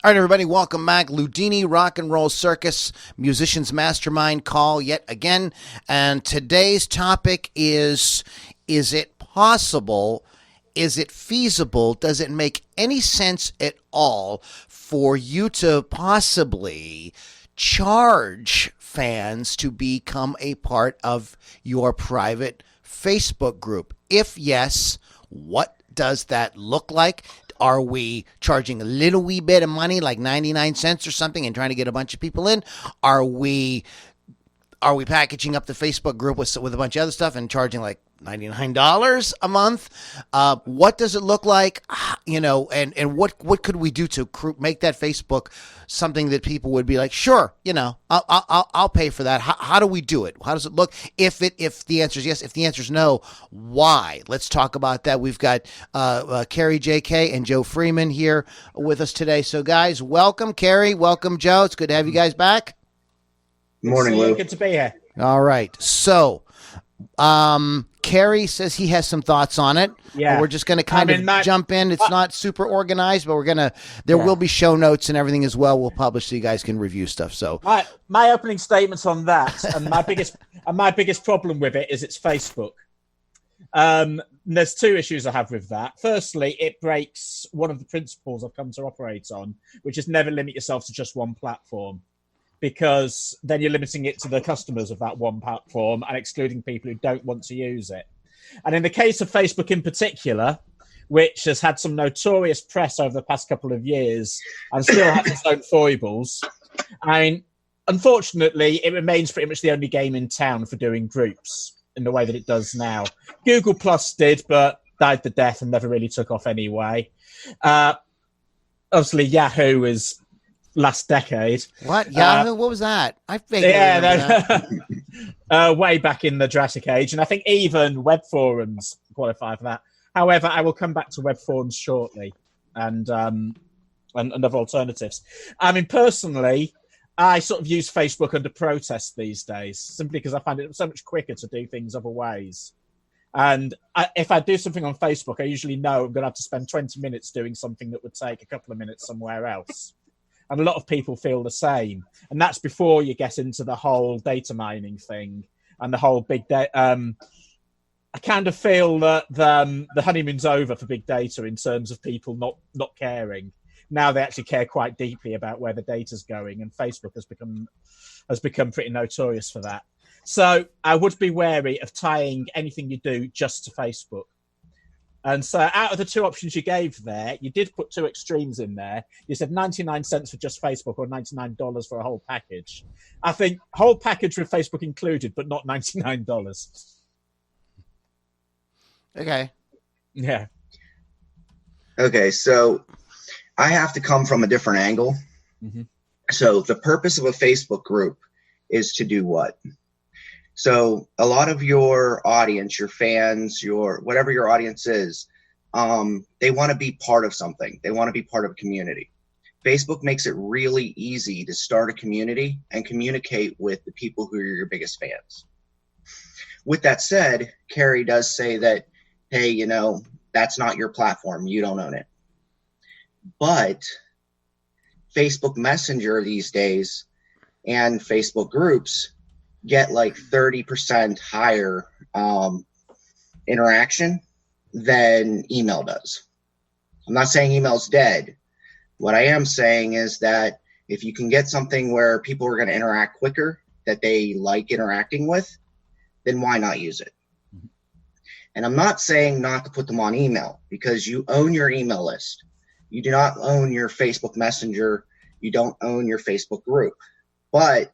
All right, everybody, welcome back. Ludini Rock and Roll Circus Musicians Mastermind call yet again. And today's topic is it possible? Is it feasible? Does it make any sense at all for you to possibly charge fans to become a part of your private Facebook group? If yes, what does that look like? Are we charging a little wee bit of money, like 99 cents or something, and trying to get a bunch of people in? Are we packaging up the Facebook group with a bunch of other stuff and charging like $99 a month? What does it look like? And what could we do to make that Facebook something that people would be like, sure, I'll pay for that. How do we do it? How does it look? If the answer is yes, if the answer is no, why? Let's talk about that. We've got Carrie J.K. and Joe Freeman here with us today. So guys, welcome Carrie, welcome Joe. It's good to have you guys back. Morning, Lou. Good to be here. All right. So, Kerry says he has some thoughts on it. Yeah. We're just going to kind of jump in. It's not super organized, but there will be show notes and everything as well. We'll publish so you guys can review stuff. So my opening statements on that, and my biggest problem with it is it's Facebook. There's two issues I have with that. Firstly, it breaks one of the principles I've come to operate on, which is never limit yourself to just one platform, because then you're limiting it to the customers of that one platform and excluding people who don't want to use it. And in the case of Facebook in particular, which has had some notorious press over the past couple of years and still has its own foibles, I mean, unfortunately, it remains pretty much the only game in town for doing groups in the way that it does now. Google Plus did, but died the death and never really took off anyway. Obviously, Yahoo is last decade. What? Yahoo? What was that? I vaguely remember that. Way back in the Jurassic Age. And I think even web forums qualify for that. However, I will come back to web forums shortly and other alternatives. I mean, personally, I sort of use Facebook under protest these days, simply because I find it so much quicker to do things other ways. And if I do something on Facebook, I usually know I'm going to have to spend 20 minutes doing something that would take a couple of minutes somewhere else. And a lot of people feel the same. And that's before you get into the whole data mining thing and the whole big data. I kind of feel that the honeymoon's over for big data in terms of people not caring. Now they actually care quite deeply about where the data's going, and Facebook has become pretty notorious for that. So I would be wary of tying anything you do just to Facebook. And so out of the two options you gave there, you did put two extremes in there. You said 99 cents for just Facebook or $99 for a whole package. I think whole package with Facebook included, but not $99. Okay. Yeah. Okay, so I have to come from a different angle. Mm-hmm. So the purpose of a Facebook group is to do what? So a lot of your audience, your fans, whatever your audience is, they want to be part of something. They want to be part of a community. Facebook makes it really easy to start a community and communicate with the people who are your biggest fans. With that said, Carrie does say that, hey, that's not your platform. You don't own it. But Facebook Messenger these days and Facebook groups get like 30% higher interaction than email does. I'm not saying email's dead. What I am saying is that if you can get something where people are going to interact quicker, that they like interacting with, then why not use it? And I'm not saying not to put them on email, because you own your email list. You do not own your Facebook Messenger. You don't own your Facebook group. But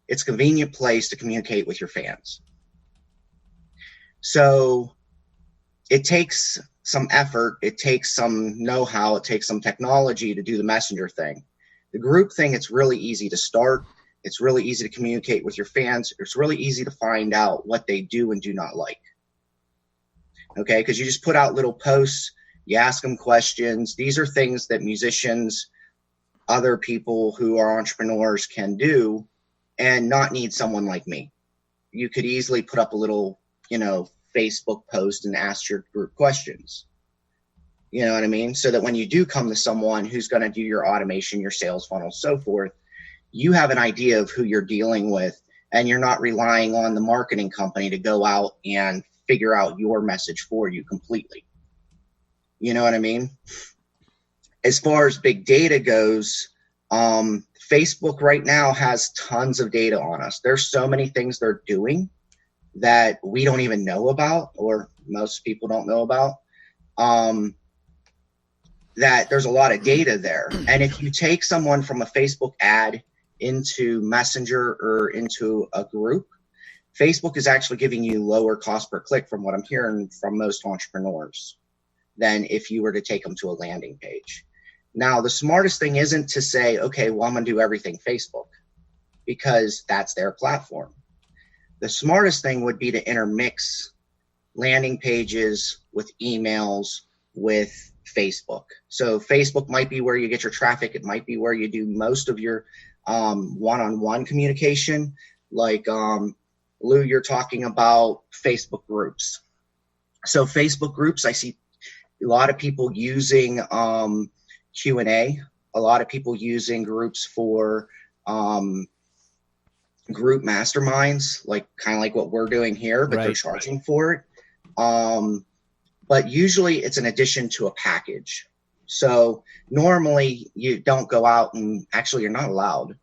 it's a convenient place to communicate with your fans. So it takes some effort. It takes some know-how. It takes some technology to do the messenger thing. The group thing, it's really easy to start. It's really easy to communicate with your fans. It's really easy to find out what they do and do not like. Okay, because you just put out little posts. You ask them questions. These are things that musicians, other people who are entrepreneurs can do and not need someone like me. You could easily put up a little, Facebook post and ask your group questions. You know what I mean? So that when you do come to someone who's going to do your automation, your sales funnel, so forth, you have an idea of who you're dealing with, and you're not relying on the marketing company to go out and figure out your message for you completely. You know what I mean? As far as big data goes, Facebook right now has tons of data on us. There's so many things they're doing that we don't even know about, or most people don't know about, that there's a lot of data there. And if you take someone from a Facebook ad into Messenger or into a group, Facebook is actually giving you lower cost per click, from what I'm hearing from most entrepreneurs, than if you were to take them to a landing page. Now, the smartest thing isn't to say, okay, well, I'm going to do everything Facebook, because that's their platform. The smartest thing would be to intermix landing pages with emails with Facebook. So Facebook might be where you get your traffic. It might be where you do most of your one-on-one communication. Like Lou, you're talking about Facebook groups. So Facebook groups, I see a lot of people using Q&A, a lot of people using groups for group masterminds, like kind of like what we're doing here, but they're charging for it. But usually it's an addition to a package. So normally you don't go out, and actually you're not allowed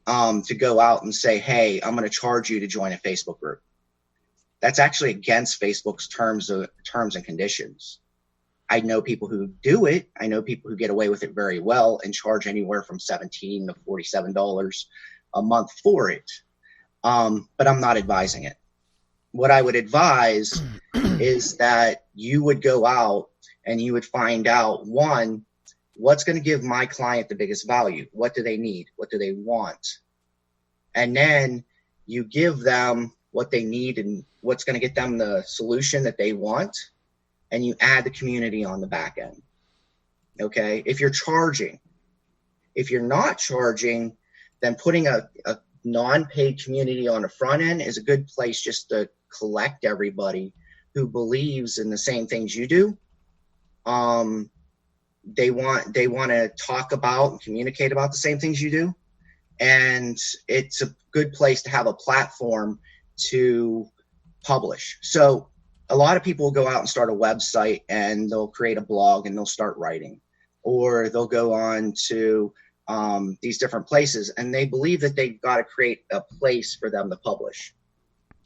to go out and say, hey, I'm going to charge you to join a Facebook group. That's actually against Facebook's terms and conditions. I know people who do it. I know people who get away with it very well and charge anywhere from $17 to $47 a month for it. But I'm not advising it. What I would advise is that you would go out and you would find out, one, what's going to give my client the biggest value? What do they need? What do they want? And then you give them what they need and what's going to get them the solution that they want. And you add the community on the back end. Okay. If you're charging, if you're not charging, then putting a non-paid community on the front end is a good place just to collect everybody who believes in the same things you do. They want to talk about and communicate about the same things you do. And it's a good place to have a platform to publish. So a lot of people will go out and start a website, and they'll create a blog and they'll start writing, or they'll go on to these different places, and they believe that they've got to create a place for them to publish.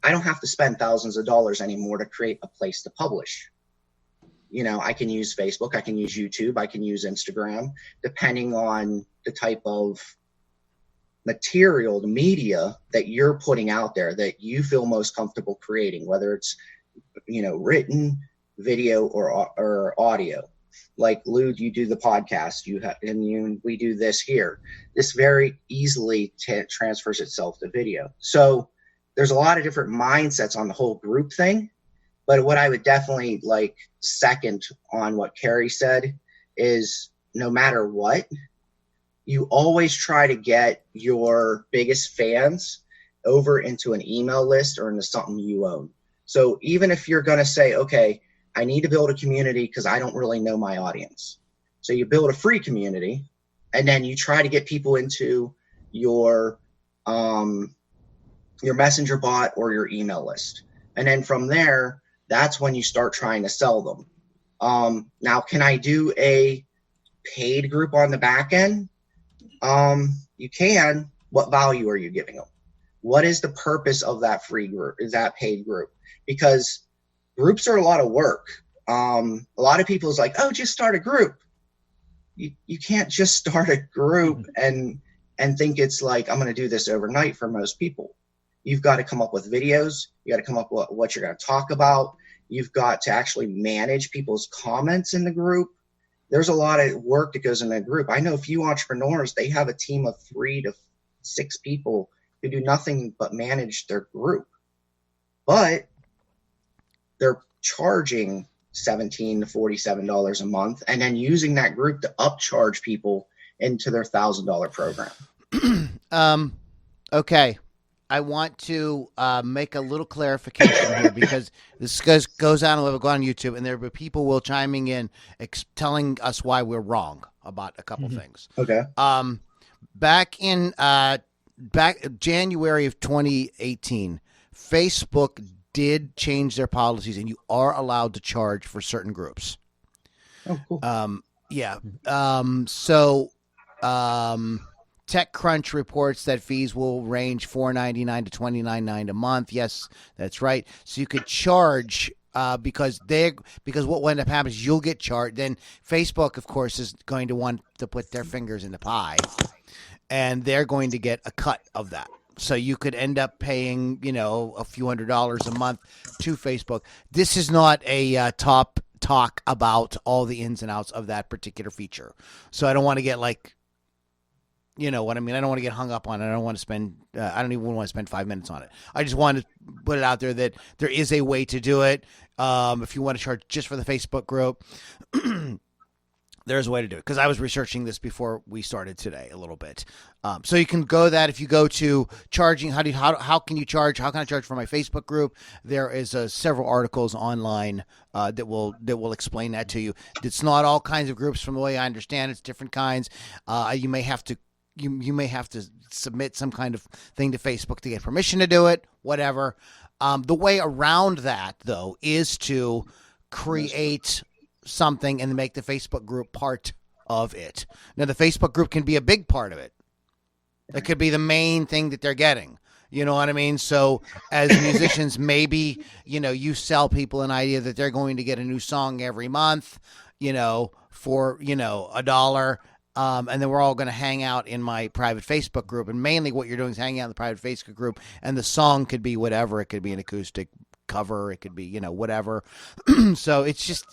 I don't have to spend thousands of dollars anymore to create a place to publish. You know, I can use Facebook, I can use YouTube, I can use Instagram, depending on the type of material, the media that you're putting out there that you feel most comfortable creating, whether it's, you know, written, video, or audio. Like Lou, you do the podcast, we do this here. This very easily transfers itself to video. So there's a lot of different mindsets on the whole group thing. But what I would definitely like second on what Carrie said is, no matter what, you always try to get your biggest fans over into an email list or into something you own. So even if you're going to say, okay, I need to build a community because I don't really know my audience. So you build a free community, and then you try to get people into your messenger bot or your email list. And then from there, that's when you start trying to sell them. Now, can I do a paid group on the back end? You can. What value are you giving them? What is the purpose of that free group? Is that paid group? Because groups are a lot of work. A lot of people is like, oh, just start a group. You can't just start a group and think it's like, I'm going to do this overnight. For most people, you've got to come up with videos. You got to come up with what you're going to talk about. You've got to actually manage people's comments in the group. There's a lot of work that goes in a group. I know a few entrepreneurs, they have a team of 3 to 6 people who do nothing but manage their group. But they're charging $17 to $47 a month, and then using that group to upcharge people into their $1,000 program. Okay. I want to make a little clarification here because this goes on and will go on YouTube, and there will be people will chiming in, telling us why we're wrong about a couple things. Okay. Back in January of 2018, Facebook did change their policies, and you are allowed to charge for certain groups. Oh, cool. Yeah. TechCrunch reports that fees will range $4.99 to $29.99 a month. Yes, that's right. So you could charge because what will end up happening is you'll get charged. Then Facebook, of course, is going to want to put their fingers in the pie, and they're going to get a cut of that. So you could end up paying, a few $100s a month to Facebook. This is not a talk about all the ins and outs of that particular feature. So I don't want to get you know what I mean? I don't want to get hung up on it. I don't want to spend, I don't even want to spend 5 minutes on it. I just want to put it out there that there is a way to do it. If you want to charge just for the Facebook group, there's a way to do it. Because I was researching this before we started today a little bit. So you can go that if you go to charging, how can you charge? How can I charge for my Facebook group? There is several articles online that will explain that to you. It's not all kinds of groups from the way I understand it. It's different kinds. You may have to you may have to submit some kind of thing to Facebook to get permission to do it, whatever. The way around that, though, is to create something and make the Facebook group part of it. Now, the Facebook group can be a big part of it. It could be the main thing that they're getting. You know what I mean? So as musicians, maybe, you sell people an idea that they're going to get a new song every month, for, $1. And then we're all going to hang out in my private Facebook group. And mainly what you're doing is hanging out in the private Facebook group. And the song could be whatever. It could be an acoustic cover. It could be, whatever. So it's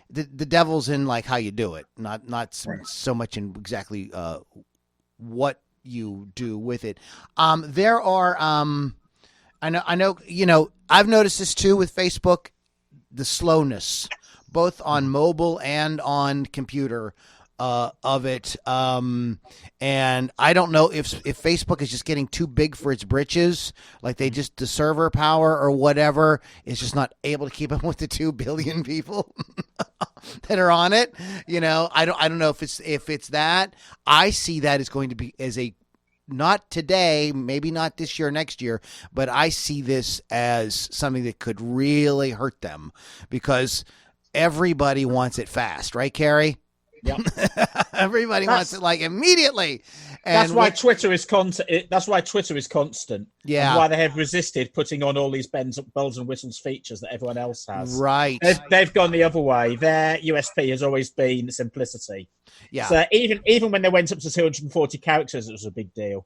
the devil's in how you do it, not so much in exactly what you do with it. There are I know I've noticed this too with Facebook, the slowness both on mobile and on computer of it. And I don't know if Facebook is just getting too big for its britches, the server power or whatever is just not able to keep up with the 2 billion people that are on it. I don't know if it's that. I see that as going to be as a, not today, maybe not this year, next year, but I see this as something that could really hurt them because everybody wants it fast, right, Carrie? Yeah. Everybody wants it immediately. And that's why Twitter is constant. That's why Twitter is constant. Yeah. And why they have resisted putting on all these bells and whistles features that everyone else has. Right. They've gone the other way. Their USP has always been simplicity. Yeah. So even when they went up to 240 characters, it was a big deal.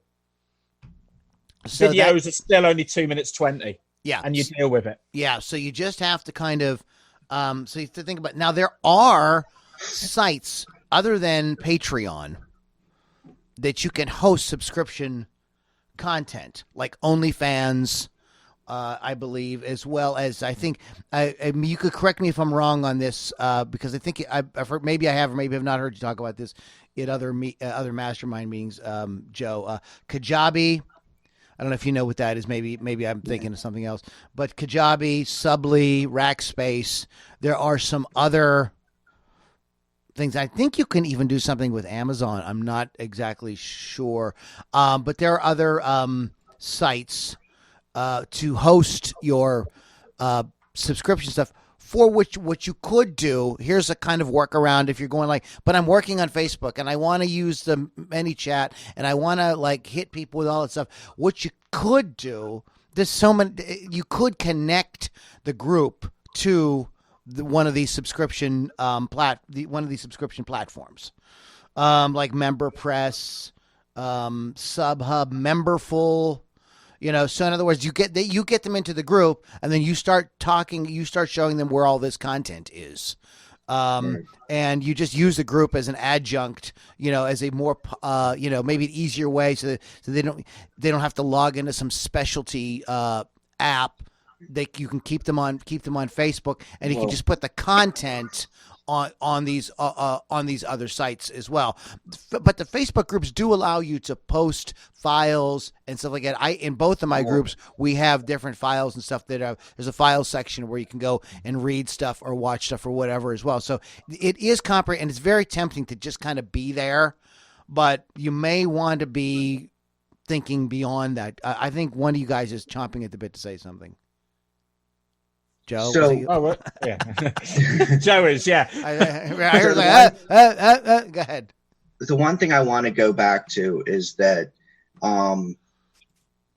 So videos are still only 2 minutes 20. Yeah. And you deal with it. Yeah. So you just have to kind of, so you have to think about, now there are sites other than Patreon that you can host subscription content, like OnlyFans, I believe, as well as I think you could correct me if I'm wrong on this, because I think I've heard, maybe I have or maybe I've not heard you talk about this in other mastermind meetings. Joe, Kajabi. I don't know if you know what that is. Maybe I'm thinking of something else. But Kajabi, Subly, Rackspace. There are some other things. I think you can even do something with Amazon. I'm not exactly sure. But there are other sites to host your subscription stuff. For which, what you could do, here's a kind of workaround if you're going but I'm working on Facebook and I want to use the ManyChat and I want to hit people with all that stuff. What you could do, there's so many, you could connect the group to one of these subscription platforms, like MemberPress, SubHub, Memberful. So in other words, you get them into the group, and then you start showing them where all this content is, and you just use the group as an adjunct, as a more, maybe an easier way, so they don't have to log into some specialty app. You can keep them on Facebook, and you can just put the content on these other sites as well. But the Facebook groups do allow you to post files and stuff like that. In both of my groups, we have different files and stuff there's a file section where you can go and read stuff or watch stuff or whatever as well. So it is and it's very tempting to just kind of be there, but you may want to be thinking beyond that. I think one of you guys is chomping at the bit to say something. Joe? So, yeah. Joe is, yeah. I heard like, go ahead. The one thing I want to go back to is that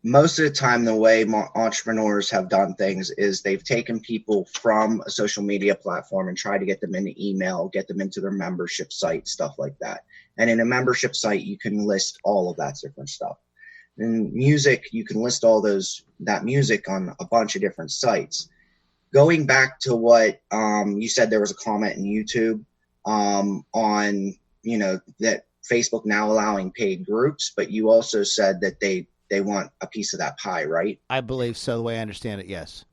most of the time, the way entrepreneurs have done things is they've taken people from a social media platform and tried to get them into email, get them into their membership site, stuff like that. And in a membership site, you can list all of that different stuff. In music, you can list all that music on a bunch of different sites. Going back to what you said, there was a comment in YouTube on, that Facebook now allowing paid groups, but you also said that they want a piece of that pie, right? I believe so, the way I understand it, yes.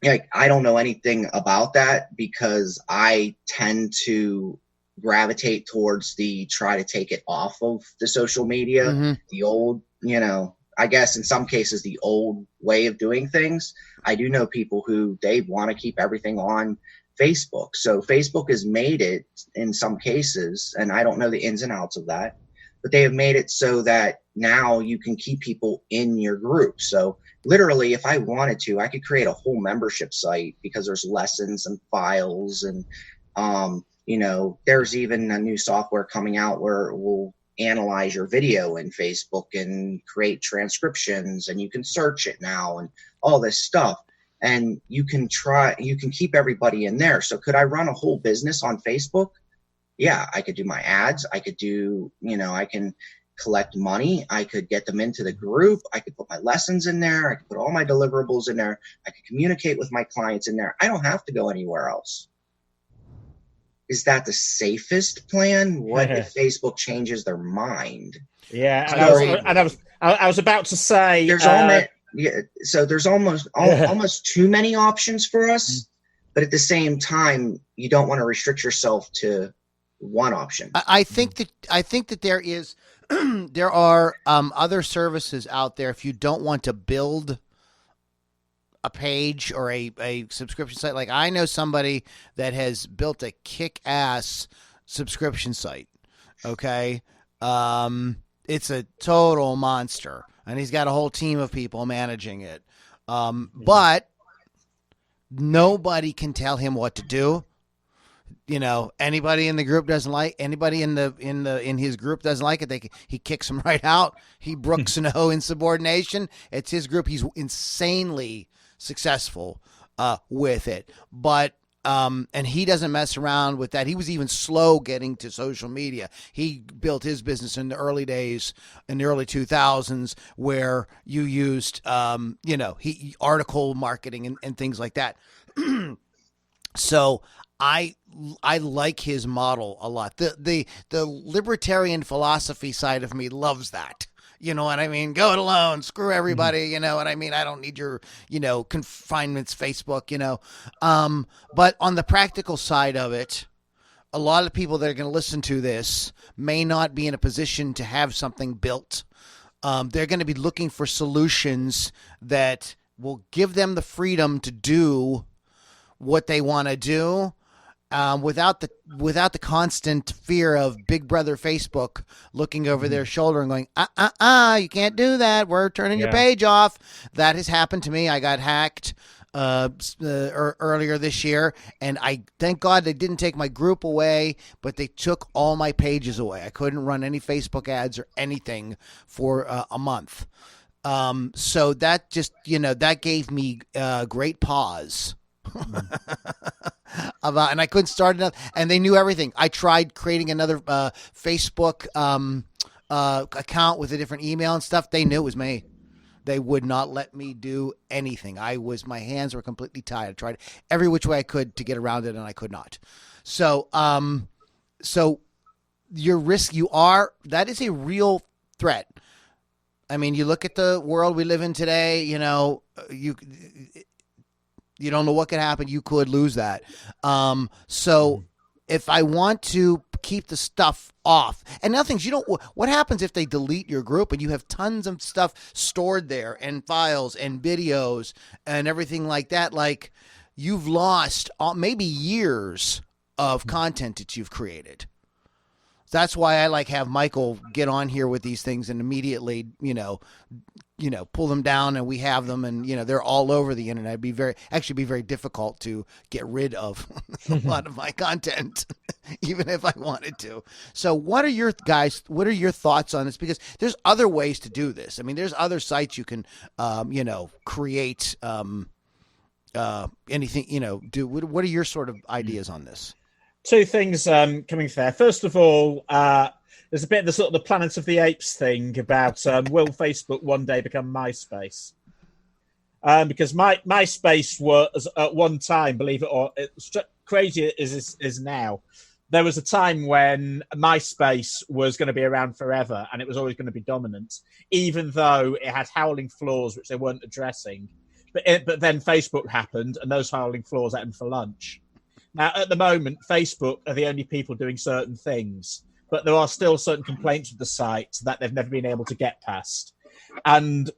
Like, I don't know anything about that because I tend to gravitate towards try to take it off of the social media, the old, I guess in some cases, the old way of doing things. I do know people who they want to keep everything on Facebook. So Facebook has made it in some cases, and I don't know the ins and outs of that, but they have made it so that now you can keep people in your group. So literally, if I wanted to, I could create a whole membership site because there's lessons and files and, there's even a new software coming out where it will analyze your video in Facebook and create transcriptions, and you can search it now and all this stuff. And you can keep everybody in there. So could I run a whole business on Facebook? Yeah, I could do my ads. I could do, I can collect money. I could get them into the group. I could put my lessons in there. I could put all my deliverables in there. I could communicate with my clients in there. I don't have to go anywhere else. Is that the safest plan? What if Facebook changes their mind? Yeah, I was about to say there's almost too many options for us, but at the same time, you don't want to restrict yourself to one option. I think that there are other services out there if you don't want to build a page or a subscription site. Like I know somebody that has built a kick-ass subscription site. Okay. It's a total monster and he's got a whole team of people managing it. But nobody can tell him what to do. Anybody in the group doesn't like anybody in his group doesn't like it. He kicks them right out. He brooks no insubordination. It's his group. He's insanely successful with it, but and he doesn't mess around with that. He was even slow getting to social media. He built his business in the early days, in the early 2000s, where you used article marketing and things like that. So I like his model a lot. The libertarian philosophy side of me loves that. You know what I mean? Go it alone. Screw everybody. You know what I mean? I don't need your, confinements, Facebook, But on the practical side of it, a lot of people that are going to listen to this may not be in a position to have something built. They're going to be looking for solutions that will give them the freedom to do what they want to do. Without the constant fear of Big Brother Facebook looking over their shoulder and going, you can't do that. We're turning your page off. That has happened to me. I got hacked earlier this year, and I thank God they didn't take my group away, but they took all my pages away. I couldn't run any Facebook ads or anything for a month. So that just, that gave me great pause. And I couldn't start enough, and they knew everything. I tried creating another Facebook account with a different email and stuff. They knew it was me. They would not let me do anything. My hands were completely tied. I tried every which way I could to get around it, and I could not. So, your risk, that is a real threat. I mean, you look at the world we live in today, you don't know what could happen. You could lose that. So if I want to keep the stuff off, and now things, what happens if they delete your group and you have tons of stuff stored there and files and videos and everything like that? Like, you've lost maybe years of content that you've created. That's why I like have Michael get on here with these things and immediately, pull them down, and we have them, and they're all over the internet. It'd be very difficult to get rid of a lot of my content, even if I wanted to. So what are your thoughts on this? Because there's other ways to do this. I mean, there's other sites you can, create anything, do. What are your sort of ideas on this? Two things coming there. First of all, there's a bit of the sort of the Planet of the Apes thing about will Facebook one day become MySpace? Because MySpace was at one time, believe it or not, it's crazy as it is now. There was a time when MySpace was going to be around forever, and it was always going to be dominant, even though it had howling flaws which they weren't addressing. But then Facebook happened, and those howling flaws ate them for lunch. Now, at the moment, Facebook are the only people doing certain things, but there are still certain complaints with the site that they've never been able to get past. And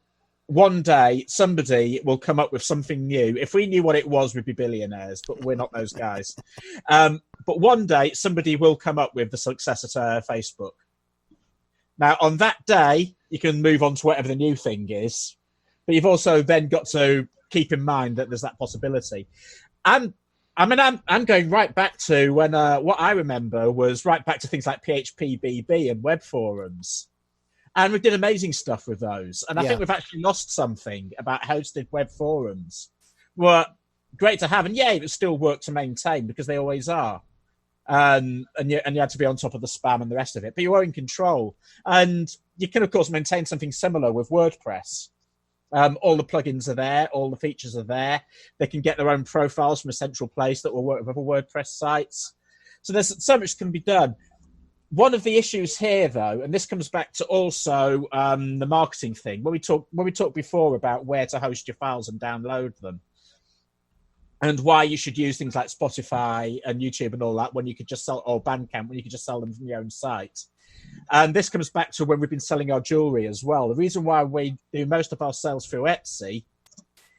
one day, somebody will come up with something new. If we knew what it was, we'd be billionaires, but we're not those guys. But one day, somebody will come up with the successor to Facebook. Now, on that day, you can move on to whatever the new thing is, but you've also then got to keep in mind that there's that possibility. And I'm going right back to when what I remember was right back to things like PHPBB and web forums. And we did amazing stuff with those. And I think we've actually lost something about hosted web forums. Were great to have. And it would still work to maintain because they always are. And you had to be on top of the spam and the rest of it. But you were in control. And you can, of course, maintain something similar with WordPress. All the plugins are there. All the features are there. They can get their own profiles from a central place that will work with other WordPress sites. So there's so much can be done. One of the issues here, though, and this comes back to also the marketing thing, when we talked before about where to host your files and download them, and why you should use things like Spotify and YouTube and all that when you could just sell, or Bandcamp, when you could just sell them from your own site. And this comes back to when we've been selling our jewelry as well. The reason why we do most of our sales through Etsy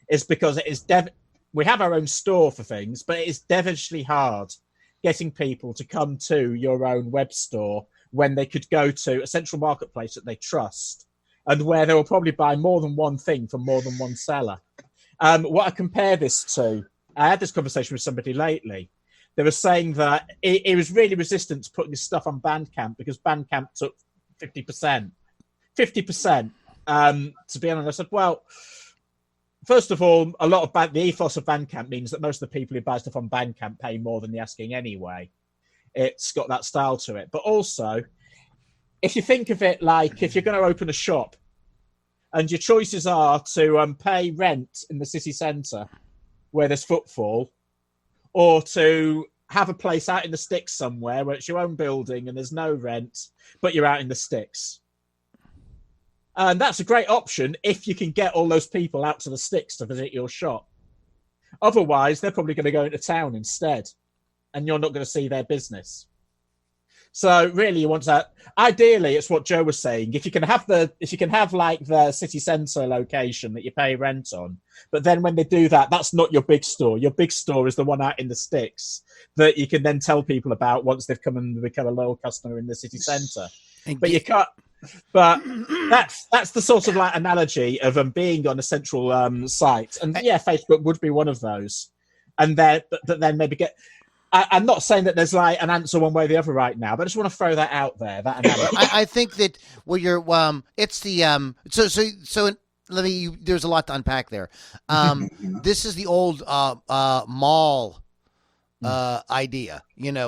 is because it is we have our own store for things, but it is devilishly hard getting people to come to your own web store when they could go to a central marketplace that they trust and where they will probably buy more than one thing from more than one seller. What I compare this to, I had this conversation with somebody lately. They were saying that it was really resistant to putting his stuff on Bandcamp because Bandcamp took 50%. 50%. To be honest, I said, well, first of all, a lot of the ethos of Bandcamp means that most of the people who buy stuff on Bandcamp pay more than the asking anyway. It's got that style to it. But also, if you think of it like if you're going to open a shop and your choices are to pay rent in the city centre where there's footfall, or to have a place out in the sticks somewhere where it's your own building and there's no rent, but you're out in the sticks. And that's a great option if you can get all those people out to the sticks to visit your shop. Otherwise, they're probably going to go into town instead, and you're not going to see their business. So really, you want that. Ideally, it's what Joe was saying. If you can have like the city centre location that you pay rent on, but then when they do that, that's not your big store. Your big store is the one out in the sticks that you can then tell people about once they've come and become a loyal customer in the city centre. But you can't. But that's the sort of like analogy of being on a central site, and Facebook would be one of those. And then, but then maybe get. I'm not saying that there's like an answer one way or the other right now, but I just want to throw that out there. That analogy. I think that what you're it's the so let me. There's a lot to unpack there. This is the old mall idea.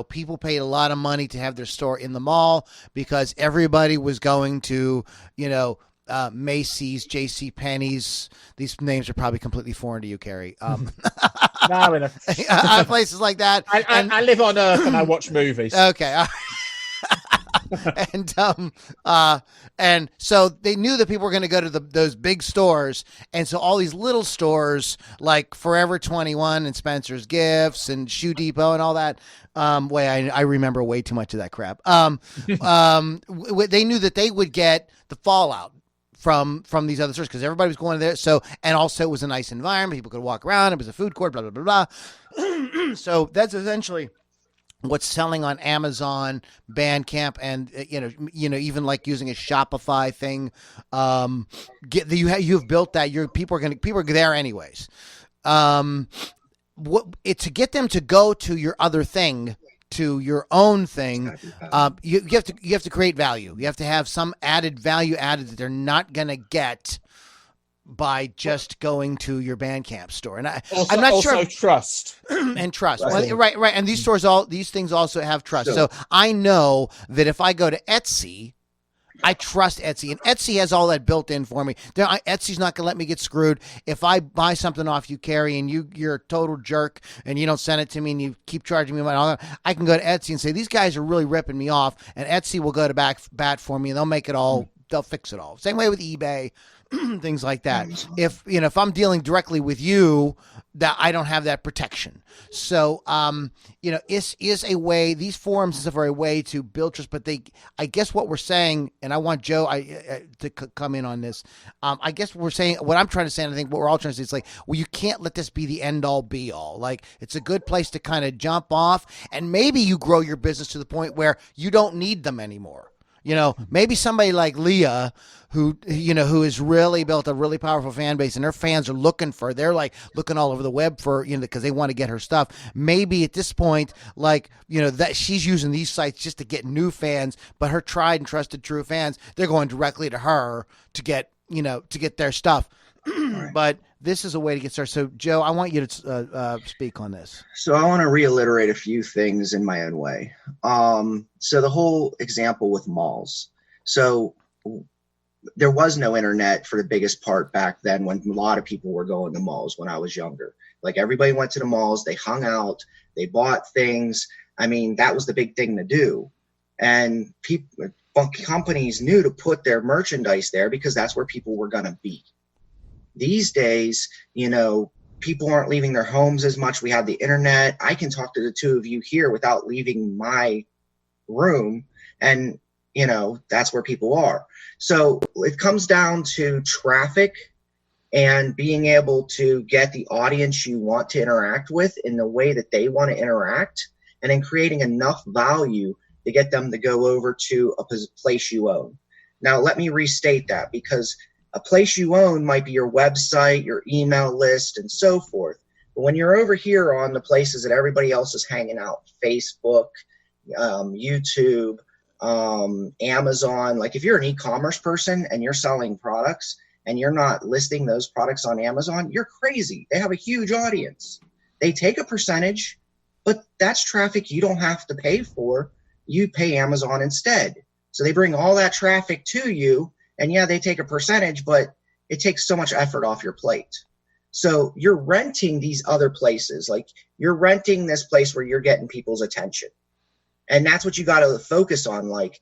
People paid a lot of money to have their store in the mall because everybody was going to Macy's, J.C. Penney's. These names are probably completely foreign to you, Carrie. No, places like that. I live on Earth and I watch movies. Okay. and so they knew that people were going to go to those big stores, and so all these little stores like Forever 21 and Spencer's Gifts and Shoe Depot and all that. I remember way too much of that crap. They knew that they would get the fallout from these other stores because everybody was going there. So, and also it was a nice environment. People could walk around. It was a food court, blah, blah, blah, blah. So that's essentially what's selling on Amazon, Bandcamp, and even like using a Shopify thing. You've built that. People are there anyways. To get them to go to your other thing, to your own thing, you have to create value. You have to have some added value added that they're not going to get by just going to your Bandcamp store. And I'm not sure. Also trust. And trust. Right. And these things also have trust. So I know that if I go to Etsy, I trust Etsy, and Etsy has all that built in for me. Etsy's not going to let me get screwed. If I buy something off you, Carrie, and you're a total jerk, and you don't send it to me, and you keep charging me money, I can go to Etsy and say, these guys are really ripping me off, and Etsy will go to bat for me, and they'll fix it all. Same way with eBay, things like that. If I'm dealing directly with you, that I don't have that protection. So, is a way, these forums and stuff are a way to build trust, but I guess what we're saying, and I want Joe to come in on this. I guess what I'm trying to say, and I think what we're all trying to say is like, well, you can't let this be the end all be all. Like, it's a good place to kind of jump off, and maybe you grow your business to the point where you don't need them anymore. Maybe somebody like Leah, who has really built a really powerful fan base, and her fans are they're like looking all over the web for, because they want to get her stuff. Maybe at this point, that she's using these sites just to get new fans, but her tried and trusted true fans, they're going directly to her to get their stuff. Right. But this is a way to get started. So, Joe, I want you to speak on this. So I want to reiterate a few things in my own way. So the whole example with malls. So there was no internet for the biggest part back then when a lot of people were going to malls when I was younger. Like, everybody went to the malls, they hung out, they bought things. I mean, that was the big thing to do. And companies knew to put their merchandise there because that's where people were going to be. These days, people aren't leaving their homes as much. We have the internet. I can talk to the two of you here without leaving my room. And, that's where people are. So it comes down to traffic and being able to get the audience you want to interact with in the way that they want to interact, and then creating enough value to get them to go over to a place you own. Now, let me restate that, because a place you own might be your website, your email list, and so forth. But when you're over here on the places that everybody else is hanging out, Facebook, YouTube, Amazon, like if you're an e-commerce person and you're selling products and you're not listing those products on Amazon, you're crazy. They have a huge audience. They take a percentage, but that's traffic you don't have to pay for. You pay Amazon instead. So they bring all that traffic to you. And yeah, they take a percentage, but it takes so much effort off your plate. So you're renting these other places. Like, you're renting this place where you're getting people's attention. And that's what you got to focus on. Like,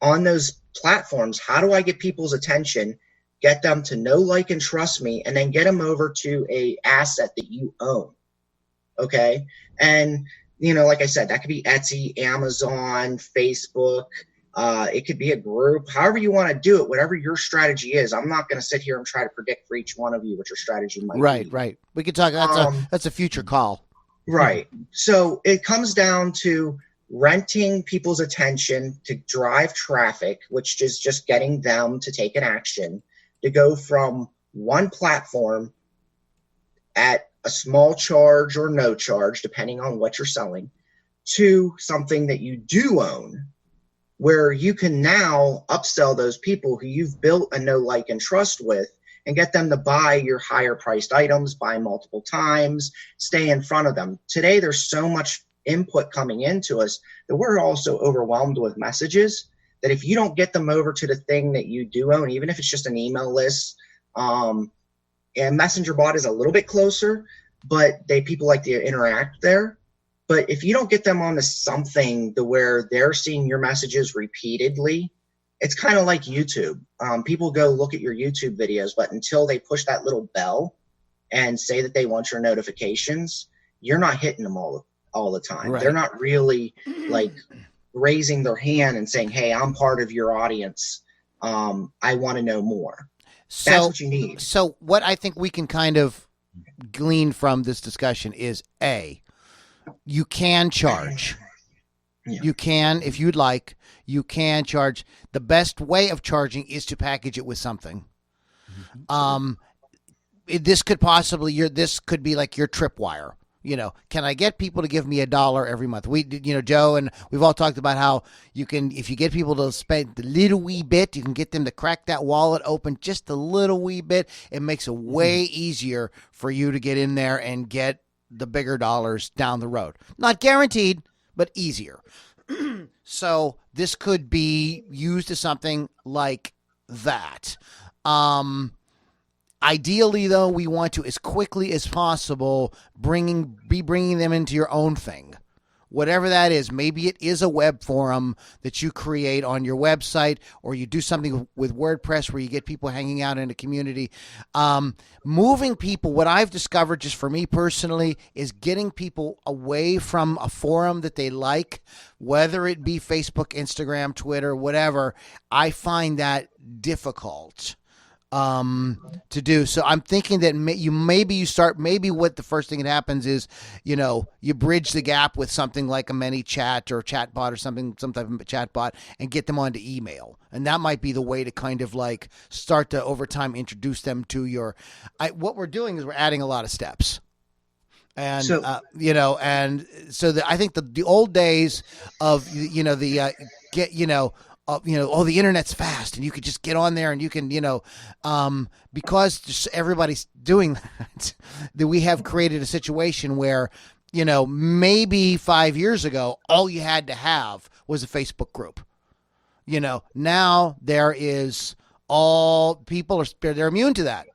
on those platforms, how do I get people's attention, get them to know, like, and trust me, and then get them over to a asset that you own. Okay. And, like I said, that could be Etsy, Amazon, Facebook. It could be a group, however you want to do it, whatever your strategy is. I'm not going to sit here and try to predict for each one of you what your strategy might be. Right. We could talk. That's a future call. Right. So it comes down to renting people's attention to drive traffic, which is just getting them to take an action, to go from one platform at a small charge or no charge, depending on what you're selling, to something that you do own, where you can now upsell those people who you've built a know, like, and trust with, and get them to buy your higher priced items, buy multiple times, stay in front of them. Today, there's so much input coming into us that we're also overwhelmed with messages that if you don't get them over to the thing that you do own, even if it's just an email list, and Messenger bot is a little bit closer, but people like to interact there. But if you don't get them onto something to where they're seeing your messages repeatedly, it's kind of like YouTube. People go look at your YouTube videos, but until they push that little bell and say that they want your notifications, you're not hitting them all the time. Right. They're not really like raising their hand and saying, hey, I'm part of your audience. I want to know more. So, that's what you need. So what I think we can kind of glean from this discussion is you can charge. Yeah. You can, if you'd like, you can charge. The best way of charging is to package it with something. This could possibly, this could be like your tripwire. You know, can I get people to give me $1 every month? Joe and we've all talked about how you can, if you get people to spend the little wee bit, you can get them to crack that wallet open just a little wee bit. It makes it way easier for you to get in there and get the bigger dollars down the road. Not guaranteed, but easier. So this could be used as something like that. Ideally, though, we want to, as quickly as possible, be bringing them into your own thing. Whatever that is, maybe it is a web forum that you create on your website, or you do something with WordPress where you get people hanging out in a community. Moving people, what I've discovered just for me personally, is getting people away from a forum that they like, whether it be Facebook, Instagram, Twitter, whatever. I find that difficult to do. So I'm thinking that maybe what the first thing that happens is, you bridge the gap with something like a mini chat or chatbot or something, some type of chatbot, and get them onto email. And that might be the way to kind of like start to over time introduce them to what we're doing is we're adding a lot of steps. And, I think the old days of, the internet's fast and you could just get on there and you can, because just everybody's doing that we have created a situation where, maybe 5 years ago, all you had to have was a Facebook group. Now there is they're immune to that.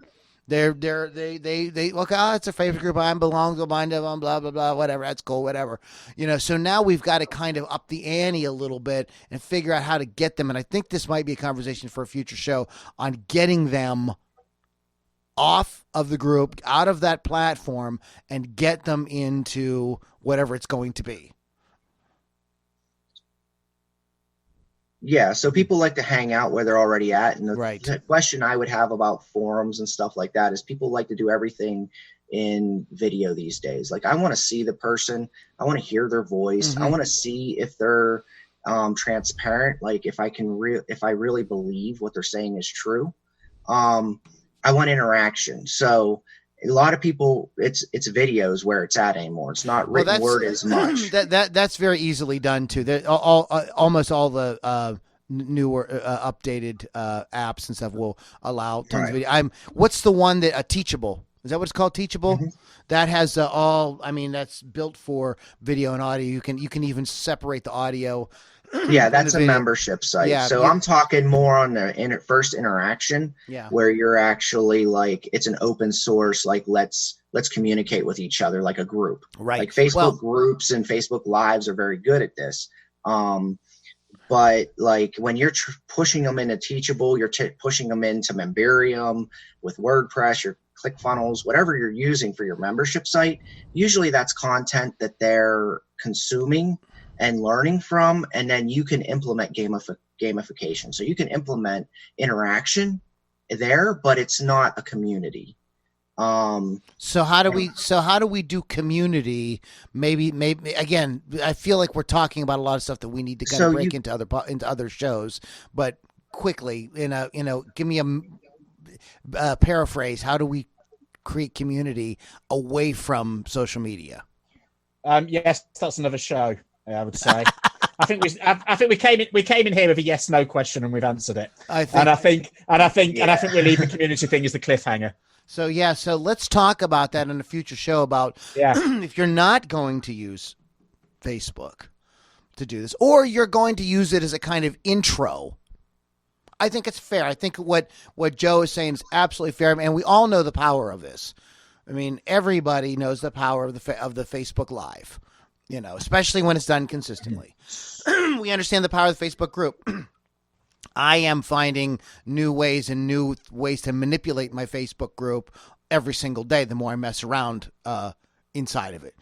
They look, it's a favorite group. I belong to a bind of them, blah, blah, blah, whatever. That's cool, whatever. So now we've got to kind of up the ante a little bit and figure out how to get them. And I think this might be a conversation for a future show on getting them off of the group, out of that platform, and get them into whatever it's going to be. Yeah, so people like to hang out where they're already at. And Right. the question I would have about forums and stuff like that is people like to do everything in video these days. Like, I want to see the person. I want to hear their voice. I want to see if they're transparent. Like, if I really believe what they're saying is true. I want interaction. So a lot of people, it's videos where it's at anymore. It's not written word as much. That's very easily done too. Almost all the newer updated apps and stuff will allow tons of video. What's the one that Teachable? Is that what it's called? Teachable? Mm-hmm. That has that's built for video and audio. You can even separate the audio. Yeah, that's a membership site. Yeah, so I'm talking more on the first interaction, where you're actually like, it's an open source, like let's communicate with each other like a group. Right. Like Facebook groups and Facebook Lives are very good at this. But like when you're pushing them into Teachable, you're pushing them into Memberium with WordPress, your ClickFunnels, whatever you're using for your membership site. Usually that's content that they're consuming and learning from, and then you can implement gamification. So you can implement interaction there, but it's not a community. So how do we do community? Maybe again, I feel like we're talking about a lot of stuff that we need to kind of break into other shows. But quickly, give me a paraphrase. How do we create community away from social media? Yes, that's another show. I would say. I think we came in here with a yes/no question and we've answered it. I think we'll leave the community thing as the cliffhanger. So let's talk about that in a future show about if you're not going to use Facebook to do this, or you're going to use it as a kind of intro. I think it's fair. I think what Joe is saying is absolutely fair, and we all know the power of this. I mean, everybody knows the power of the Facebook Live. especially when it's done consistently. We understand the power of the Facebook group. I am finding new ways to manipulate my Facebook group every single day. The more I mess around inside of it.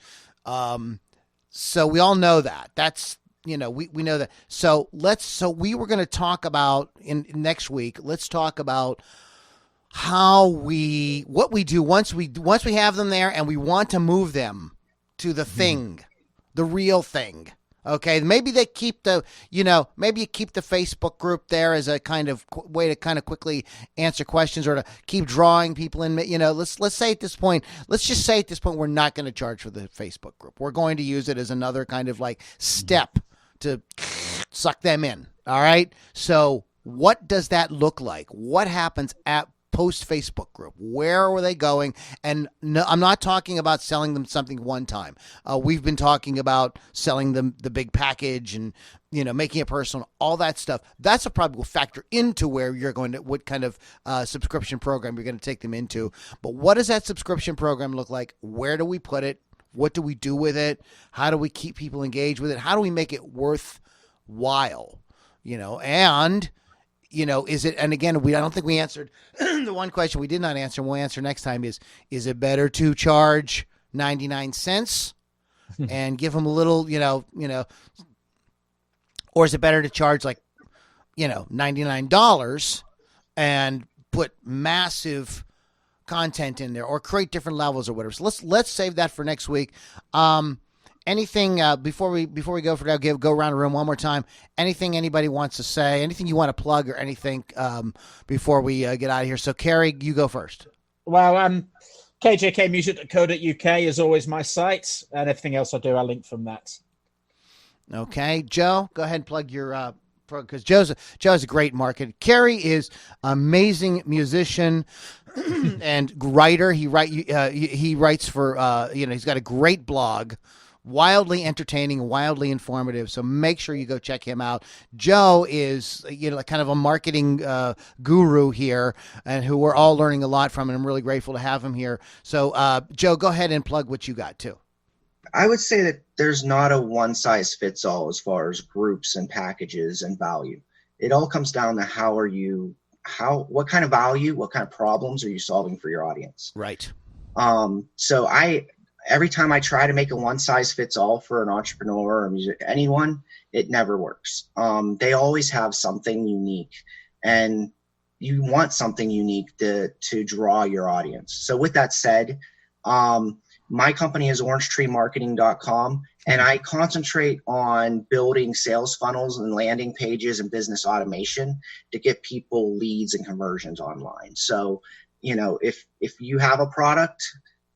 So we all know that. That's, we know that. So we were going to talk about in next week. Let's talk about what we do once we have them there and we want to move them to the thing, the real thing. Okay, maybe they keep maybe you keep the Facebook group there as a kind of way to kind of quickly answer questions or to keep drawing people in. Let's just say at this point, we're not going to charge for the Facebook group. We're going to use it as another kind of like step to suck them in. All right. So what does that look like? What happens at post Facebook group? Where were they going? And no, I'm not talking about selling them something one time. We've been talking about selling them the big package and, making it personal, all that stuff. That's a probably will factor into where you're going to, what kind of subscription program you're going to take them into. But what does that subscription program look like? Where do we put it? What do we do with it? How do we keep people engaged with it? How do we make it worthwhile? Is it, and again, I don't think we answered the one question we did not answer, and we'll answer next time is it better to charge 99 cents and give them a little, or is it better to charge like, $99 and put massive content in there or create different levels or whatever. So let's save that for next week. Anything before we go for that? Go around the room one more time. Anything anybody wants to say? Anything you want to plug or anything before we get out of here? So, Carrie, you go first. Well, kjkmusic.co.uk is always my site, and everything else I do, I link from that. Okay, Joe, go ahead and plug your because Joe's a great marketer. Carrie is amazing musician and writer. He writes for he's got a great blog. Wildly entertaining, wildly informative. So make sure you go check him out. Joe is, kind of a marketing guru here, and who we're all learning a lot from, and I'm really grateful to have him here. So, Joe, go ahead and plug what you got too. I would say that there's not a one size fits all as far as groups and packages and value. It all comes down to what kind of value, what kind of problems are you solving for your audience? Right. So every time I try to make a one size fits all for an entrepreneur or anyone, it never works. They always have something unique, and you want something unique to draw your audience. So with that said, my company is orangetreemarketing.com, and I concentrate on building sales funnels and landing pages and business automation to get people leads and conversions online. So, if you have a product,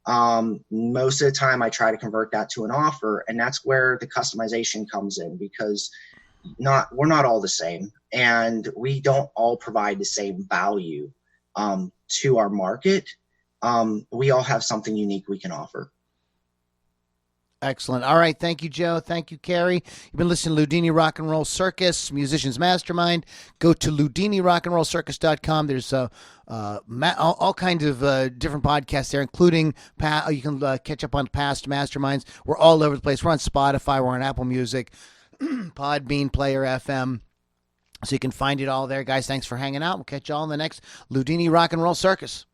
most of the time I try to convert that to an offer, and that's where the customization comes in, because we're not all the same, and we don't all provide the same value to our market. We all have something unique we can offer. Excellent. All right. Thank you, Joe. Thank you, Carrie. You've been listening to Ludini Rock and Roll Circus, Musicians Mastermind. Go to LudiniRockandRollCircus.com. There's all kinds of different podcasts there, including you can catch up on past masterminds. We're all over the place. We're on Spotify. We're on Apple Music, Podbean, Player FM. So you can find it all there. Guys, thanks for hanging out. We'll catch you all in the next Ludini Rock and Roll Circus.